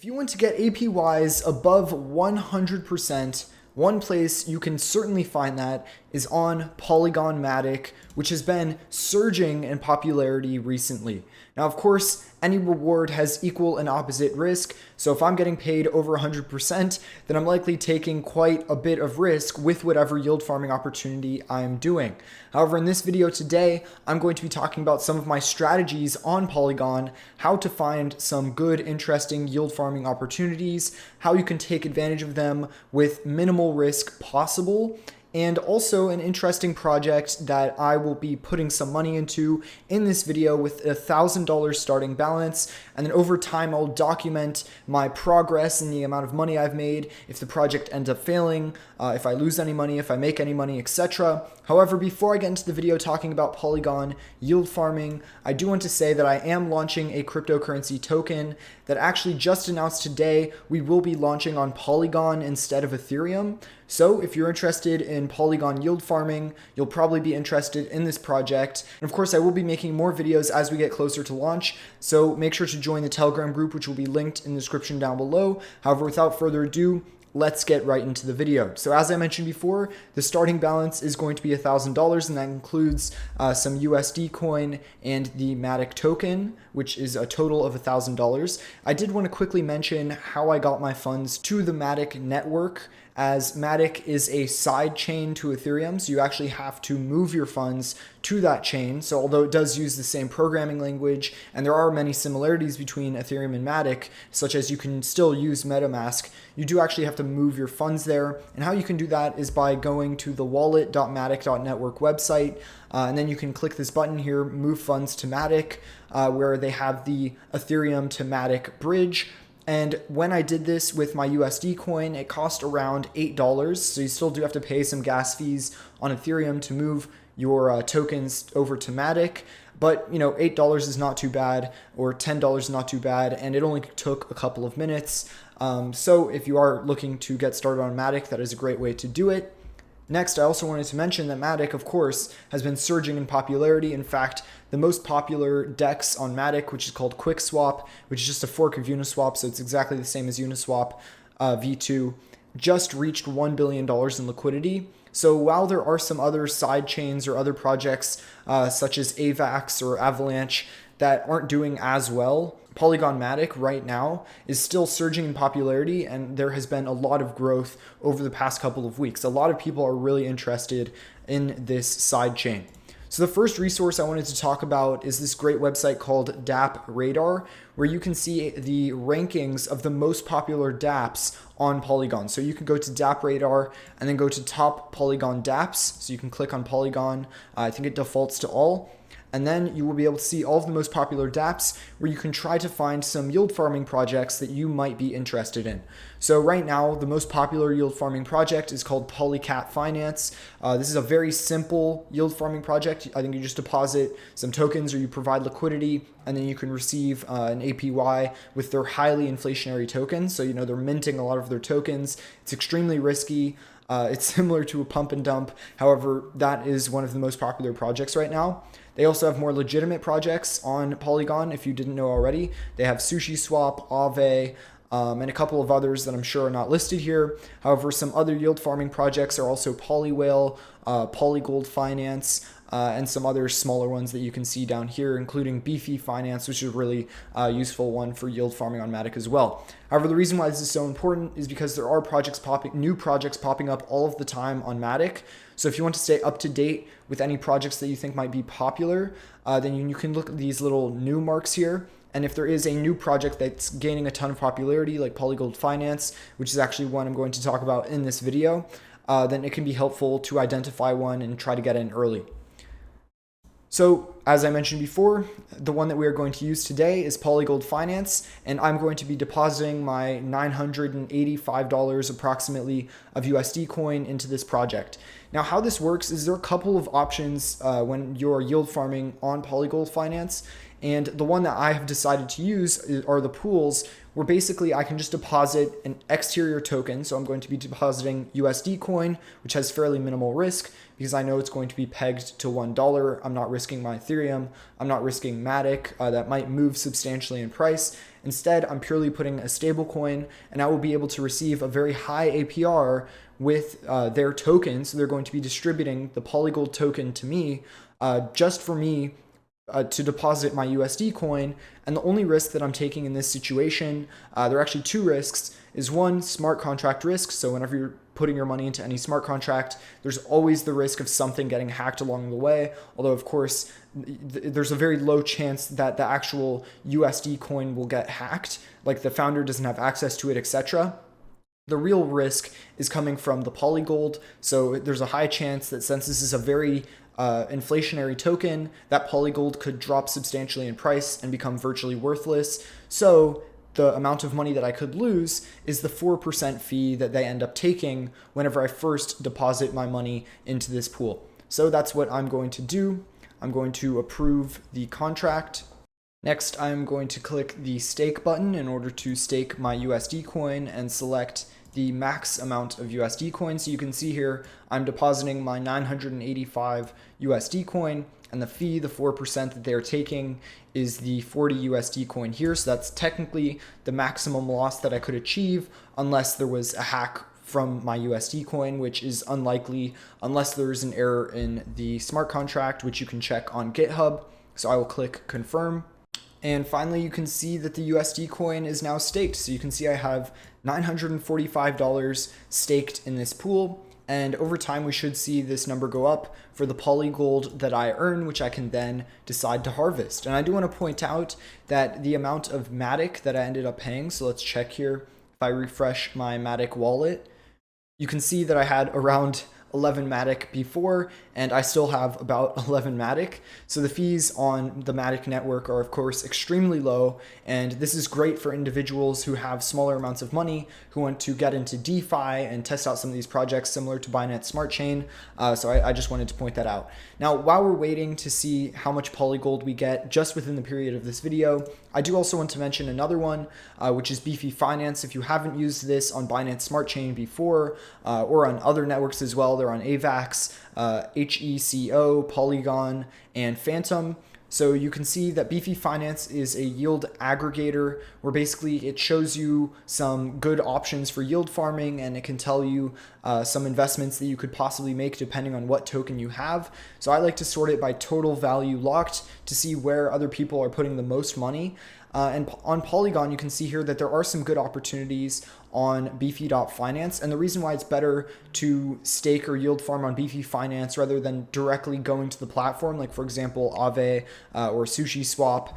If you want to get APYs above 100%, one place you can certainly find that is on Polygon Matic, which has been surging in popularity recently. Now, of course, any reward has equal and opposite risk, so if I'm getting paid over 100%, then I'm likely taking quite a bit of risk with whatever yield farming opportunity I'm doing. However, in this video today, I'm going to be talking about some of my strategies on Polygon, how to find some good, interesting yield farming opportunities, how you can take advantage of them with minimal risk possible, and also an interesting project that I will be putting some money into in this video with $1,000 starting balance. And then over time, I'll document my progress and the amount of money I've made, if the project ends up failing, if I lose any money, if I make any money, etc. However, before I get into the video talking about Polygon yield farming, I do want to say that I am launching a cryptocurrency token that actually just announced today. We will be launching on Polygon instead of Ethereum. So if you're interested in Polygon yield farming, you'll probably be interested in this project. And of course, I will be making more videos as we get closer to launch. So make sure to join the Telegram group, which will be linked in the description down below. However, without further ado, let's get right into the video. So as I mentioned before, the starting balance is going to be $1,000, and that includes some USD coin and the Matic token, which is a total of $1,000. I did want to quickly mention how I got my funds to the Matic network, as Matic is a side chain to Ethereum, so you actually have to move your funds to that chain. So although it does use the same programming language, and there are many similarities between Ethereum and Matic, such as you can still use MetaMask, you do actually have to move your funds there. And how you can do that is by going to the wallet.matic.network website, and then you can click this button here, Move Funds to Matic, where they have the Ethereum to Matic bridge. And when I did this with my USD coin, it cost around $8. So you still do have to pay some gas fees on Ethereum to move your tokens over to Matic. But, you know, $8 is not too bad, or $10 is not too bad, and it only took a couple of minutes. So if you are looking to get started on Matic, that is a great way to do it. Next, I also wanted to mention that Matic, of course, has been surging in popularity. In fact, the most popular DEX on Matic, which is called QuickSwap, which is just a fork of Uniswap, so it's exactly the same as Uniswap V2, just reached $1 billion in liquidity. So while there are some other side chains or other projects such as AVAX or Avalanche that aren't doing as well, Polygon Matic right now is still surging in popularity, and there has been a lot of growth over the past couple of weeks. A lot of people are really interested in this side chain. So the first resource I wanted to talk about is this great website called DApp Radar, where you can see the rankings of the most popular dApps on Polygon. So you can go to DApp Radar and then go to top Polygon dApps. So you can click on Polygon. I think it defaults to all. And then you will be able to see all of the most popular dApps, where you can try to find some yield farming projects that you might be interested in. So right now, the most popular yield farming project is called Polycat Finance. This is a very simple yield farming project. I think you just deposit some tokens or you provide liquidity, and then you can receive an APY with their highly inflationary tokens. So, you know, they're minting a lot of their tokens. It's extremely risky. It's similar to a pump and dump. However, that is one of the most popular projects right now. They also have more legitimate projects on Polygon, if you didn't know already. They have SushiSwap, Aave, and a couple of others that I'm sure are not listed here. However, some other yield farming projects are also Polywhale, Polygold Finance, and some other smaller ones that you can see down here, including Beefy Finance, which is a really useful one for yield farming on Matic as well. However, the reason why this is so important is because there are new projects popping up all of the time on Matic. So if you want to stay up to date with any projects that you think might be popular, then you can look at these little new marks here. And if there is a new project that's gaining a ton of popularity, like Polygold Finance, which is actually one I'm going to talk about in this video, then it can be helpful to identify one and try to get in early. So as I mentioned before, the one that we are going to use today is Polygold Finance, and I'm going to be depositing my $985 approximately of USD coin into this project. Now, how this works is there are a couple of options when you're yield farming on Polygold Finance, And the one that I have decided to use are the pools where basically I can just deposit an exterior token. So I'm going to be depositing USD coin, which has fairly minimal risk because I know it's going to be pegged to $1. I'm not risking my Ethereum. I'm not risking Matic that might move substantially in price. Instead, I'm purely putting a stable coin, and I will be able to receive a very high APR with their token. So they're going to be distributing the Polygold token to me just for me to deposit my USD coin. And the only risk that I'm taking in this situation, there are actually two risks, is one, smart contract risk. So whenever you're putting your money into any smart contract, there's always the risk of something getting hacked along the way. Although, of course, there's a very low chance that the actual USD coin will get hacked, like the founder doesn't have access to it, etc. The real risk is coming from the Polygold. So there's a high chance that since this is a very inflationary token, that Polygold could drop substantially in price and become virtually worthless. So the amount of money that I could lose is the 4% fee that they end up taking whenever I first deposit my money into this pool. So that's what I'm going to do. I'm going to approve the contract. Next, I'm going to click the stake button in order to stake my USD coin and select the max amount of USD coin. So you can see here, I'm depositing my 985 USD coin, and the fee, the 4% that they're taking, is the 40 USD coin here. So that's technically the maximum loss that I could achieve unless there was a hack from my USD coin, which is unlikely unless there is an error in the smart contract, which you can check on GitHub. So I will click confirm. And finally, you can see that the USD coin is now staked. So you can see I have $945 staked in this pool. And over time, we should see this number go up for the Polygold that I earn, which I can then decide to harvest. And I do want to point out that the amount of Matic that I ended up paying, so let's check here. If I refresh my Matic wallet, you can see that I had around 11 Matic before, and I still have about 11 Matic. So the fees on the Matic network are of course extremely low, and this is great for individuals who have smaller amounts of money, who want to get into DeFi and test out some of these projects similar to Binance Smart Chain. So I just wanted to point that out. Now, while we're waiting to see how much Polygold we get just within the period of this video, I do also want to mention another one, which is Beefy Finance. If you haven't used this on Binance Smart Chain before, or on other networks as well, they're on AVAX, HECO, Polygon, and Phantom. So you can see that Beefy Finance is a yield aggregator where basically it shows you some good options for yield farming, and it can tell you some investments that you could possibly make depending on what token you have. So I like to sort it by total value locked to see where other people are putting the most money. And on Polygon, you can see here that there are some good opportunities on Beefy.finance. And the reason why it's better to stake or yield farm on Beefy Finance rather than directly going to the platform, like for example, Aave or Sushi Swap,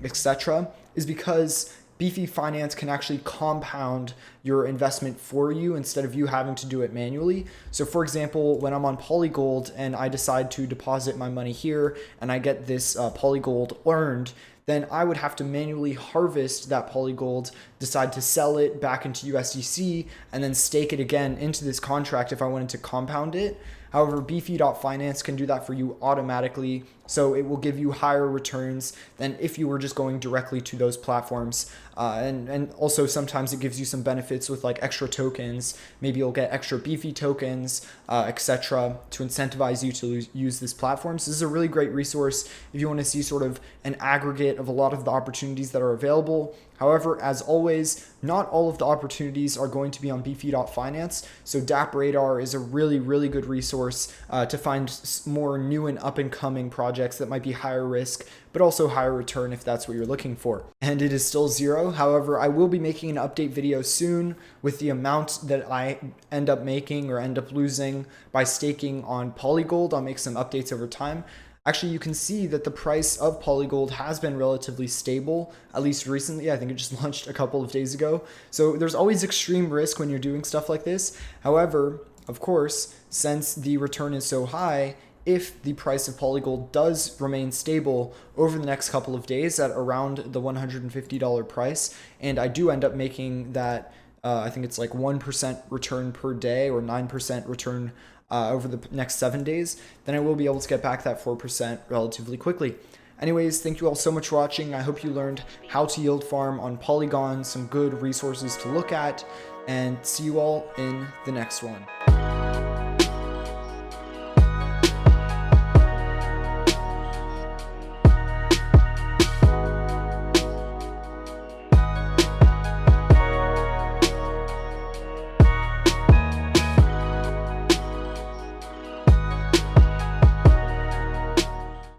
etc., is because Beefy Finance can actually compound your investment for you instead of you having to do it manually. So for example, when I'm on Polygold and I decide to deposit my money here and I get this Polygold earned, then I would have to manually harvest that Polygold, decide to sell it back into USDC, and then stake it again into this contract if I wanted to compound it. However, Beefy.finance can do that for you automatically, so it will give you higher returns than if you were just going directly to those platforms. And also sometimes it gives you some benefits with like extra tokens. Maybe you'll get extra Beefy tokens, etc., to incentivize you to use this platform. So this is a really great resource if you want to see sort of an aggregate of a lot of the opportunities that are available. However, as always, not all of the opportunities are going to be on Beefy.finance. So DApp Radar is a really, really good resource to find more new and up and coming projects that might be higher risk, but also higher return if that's what you're looking for. And it is still zero. However, I will be making an update video soon with the amount that I end up making or end up losing by staking on Polygold. I'll make some updates over time. Actually, you can see that the price of Polygold has been relatively stable, at least recently. I think it just launched a couple of days ago. So there's always extreme risk when you're doing stuff like this. However, of course, since the return is so high, if the price of Polygold does remain stable over the next couple of days at around the $150 price, and I do end up making that, I think it's like 1% return per day or 9% return over the next 7 days, then I will be able to get back that 4% relatively quickly. Anyways, thank you all so much for watching. I hope you learned how to yield farm on Polygon, some good resources to look at, and see you all in the next one.